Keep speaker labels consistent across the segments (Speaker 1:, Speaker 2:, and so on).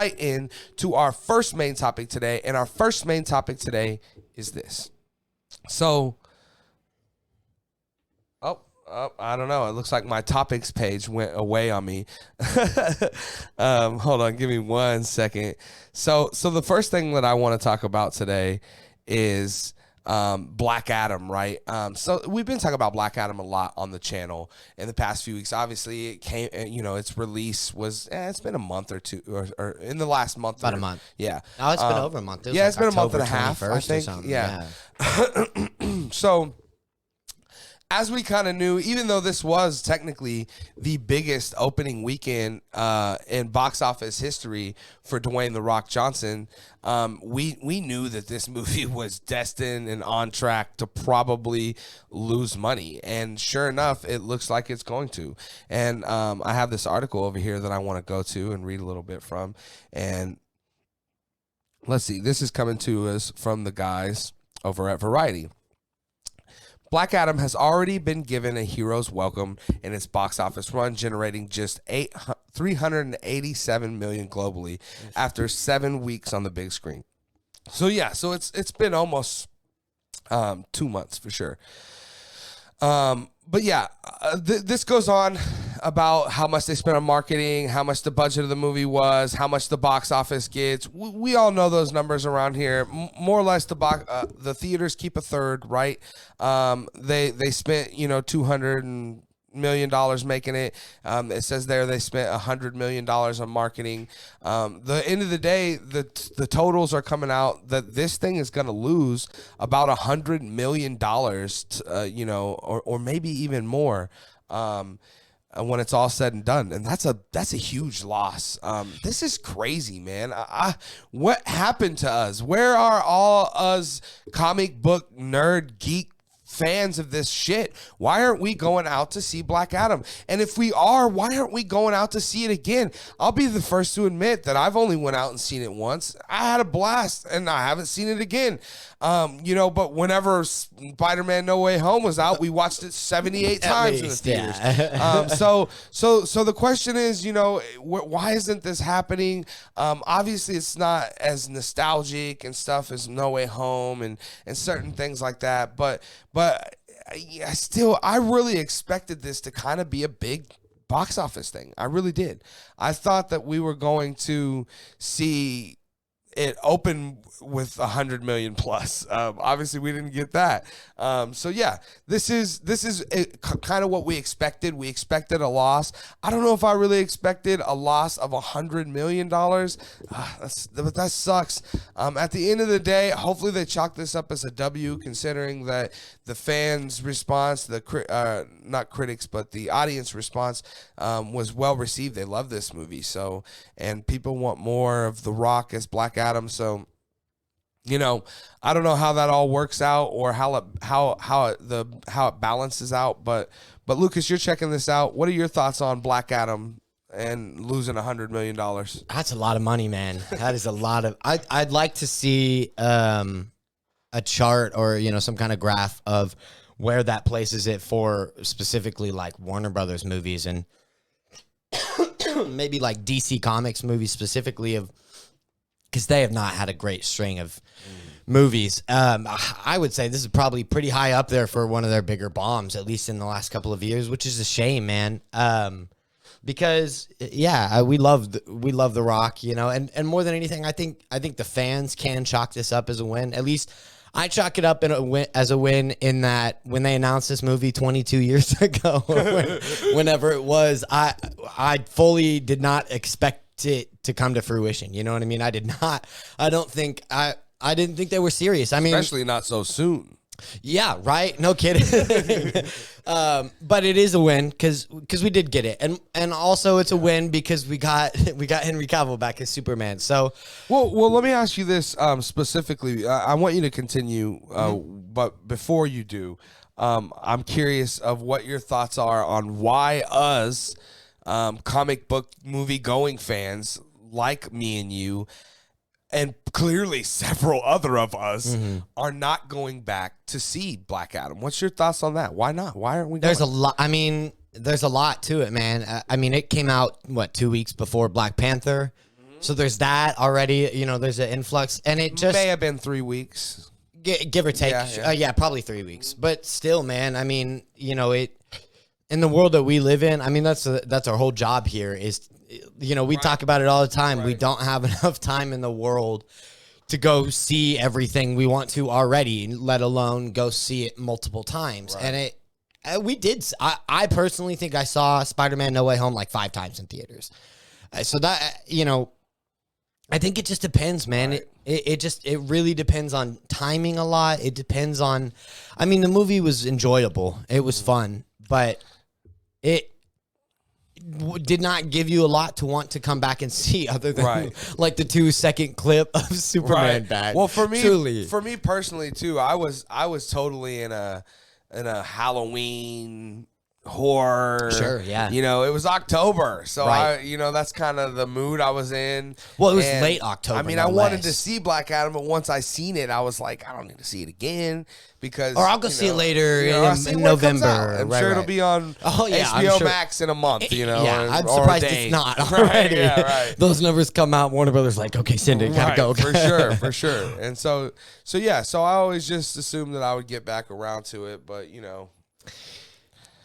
Speaker 1: right into our first main topic today. And our first main topic today is this. So, I don't know. It looks like my topics page went away on me. Hold on. Give me 1 second. So the first thing that I want to talk about today is Black Adam, right? So we've been talking about Black Adam a lot on the channel in the past few weeks. Obviously, it came, its release was, it's been a month or two, or in the last month.
Speaker 2: About a month.
Speaker 1: Yeah.
Speaker 2: Oh, it's been over a month.
Speaker 1: It's been a month and a half, I think. Yeah. So, as we kind of knew, even though this was technically the biggest opening weekend in box office history for Dwayne "The Rock" Johnson, we knew that this movie was destined and on track to probably lose money. And sure enough, it looks like it's going to. And I have this article over here that I want to go to and read a little bit from. And let's see, this is coming to us from the guys over at Variety. Black Adam has already been given a hero's welcome in its box office run, generating just $387 million globally after 7 weeks on the big screen. So it's been almost 2 months for sure. But yeah, this goes on about how much they spent on marketing, how much the budget of the movie was, how much the box office gets. We all know those numbers around here. More or less, the theaters keep a third, right? They spent $200 million making it. It says there they spent $100 million on marketing. The end of the day, the totals are coming out that this thing is going to lose about $100 million, or maybe even more. When it's all said and done, and that's a huge loss. This is crazy, man. What happened to us? Where are all us comic book nerd geek fans of this shit? Why aren't we going out to see Black Adam? And if we are, why aren't we going out to see it again? I'll be the first to admit that I've only went out and seen it once. I had a blast, and I haven't seen it again. But whenever Spider-Man No Way Home was out, we watched it 78 times in the theaters. Yeah. So the question is, why isn't this happening? Obviously, it's not as nostalgic and stuff as No Way Home and certain things like that. But I really expected this to kind of be a big box office thing. I really did. I thought that we were going to see it open with 100 million plus. Obviously, we didn't get that. This is kind of what we expected. We expected a loss. I don't know if I really expected a loss of $100 million. That sucks. At the end of the day, hopefully they chalk this up as a W, considering that the fans' response, not critics, but the audience response was well received. They love this movie. And people want more of The Rock as Black Adam. So, I don't know how that all works out or how it balances out. But Lucas, you're checking this out. What are your thoughts on Black Adam and losing $100 million?
Speaker 2: That's a lot of money, man. That is a lot of. I'd like to see a chart or some kind of graph of where that places it for specifically like Warner Brothers movies and maybe like DC Comics movies specifically because they have not had a great string of movies. I would say this is probably pretty high up there for one of their bigger bombs, at least in the last couple of years, which is a shame, man. Because we love The Rock, and more than anything, I think the fans can chalk this up as a win. At least I chalk it up as a win in that when they announced this movie 22 years ago, whenever it was, I fully did not expect it to come to fruition. You know what I mean? I didn't think they were serious. I mean,
Speaker 1: especially not so soon.
Speaker 2: Yeah, right. No kidding. But it is a win because we did get it, and also it's a win because we got Henry Cavill back as Superman. So,
Speaker 1: well, let me ask you this specifically. I want you to continue, but before you do, I'm curious of what your thoughts are on why us comic book movie going fans like me and you, and clearly several other of us are not going back to see Black Adam. What's your thoughts on that? Why not? Why aren't we going?
Speaker 2: There's a lot. I mean, there's a lot to it, man. I mean, it came out, 2 weeks before Black Panther? So there's that already. You know, there's an influx, and it just
Speaker 1: may have been 3 weeks.
Speaker 2: give or take.
Speaker 1: Yeah.
Speaker 2: Probably 3 weeks. But still, man. I mean, you know, in the world that we live in. I mean, that's our whole job here. Is, you know, we talk about it all the time. We don't have enough time in the world to go see everything we want to already, let alone go see it multiple times. And we did. I personally think I saw Spider-Man No Way Home like 5 times in theaters. So that, you know, I think it just depends, man.
Speaker 1: Right.
Speaker 2: It really depends on timing a lot. It depends on, I mean, the movie was enjoyable. It was fun, but it did not give you a lot to want to come back and see, other than like the 2-second clip of Superman back.
Speaker 1: Well, for me personally too, I was totally in a Halloween horror.
Speaker 2: Sure, yeah.
Speaker 1: You know, it was October, so that's kind of the mood I was in.
Speaker 2: Well, it was late October.
Speaker 1: I mean, I wanted to see Black Adam, but once I seen it, I was like, I don't need to see it again because.
Speaker 2: Or I'll go see it later in November.
Speaker 1: I'm sure it'll be on HBO Max in a month. You know,
Speaker 2: I'm surprised it's not already.
Speaker 1: Right.
Speaker 2: Those numbers come out. Warner Brothers like, okay, send it, gotta go
Speaker 1: for sure. And so I always just assumed that I would get back around to it, but you know.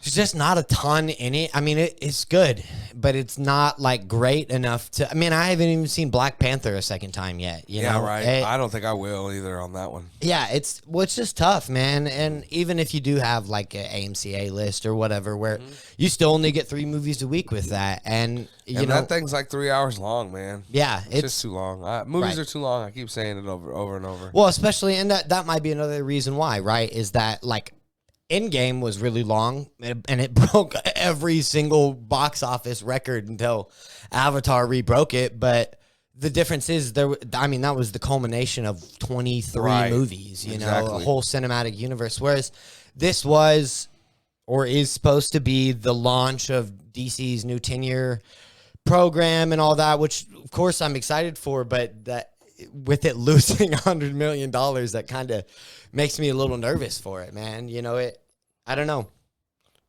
Speaker 2: There's just not a ton in it. I mean, it's good, but it's not like great enough to. I mean, I haven't even seen Black Panther a second time yet. You know?
Speaker 1: Right. I don't think I will either on that one.
Speaker 2: Yeah, it's just tough, man. And even if you do have like an AMC list or whatever, where you still only get 3 movies a week with that, and you know
Speaker 1: that thing's like 3 hours long, man.
Speaker 2: Yeah,
Speaker 1: it's just too long. Movies are too long. I keep saying it over and over.
Speaker 2: Well, especially, and that might be another reason why, right? Is that like. Endgame was really long, and it broke every single box office record until Avatar rebroke it. But the difference is that was the culmination of 23 movies, you know, a whole cinematic universe. Whereas this was, or is supposed to be, the launch of DC's new 10-year program and all that, which of course I'm excited for, but that with it losing $100 million, that kind of makes me a little nervous for it, man. You know, I don't know.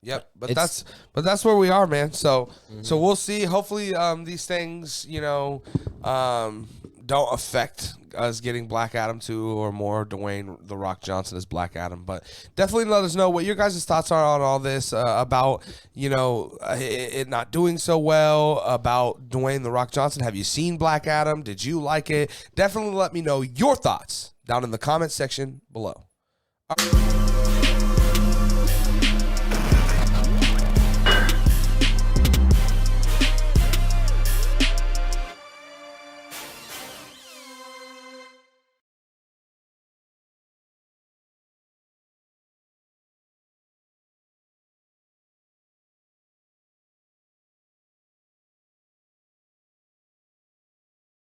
Speaker 1: Yep, but that's where we are, man. So we'll see. Hopefully, these things, you know, don't affect us getting Black Adam 2 or more Dwayne The Rock Johnson as Black Adam. But definitely let us know what your guys' thoughts are on all this, about, you know, it not doing so well, about Dwayne The Rock Johnson. Have you seen Black Adam? Did you like it? Definitely let me know your thoughts down in the comment section below.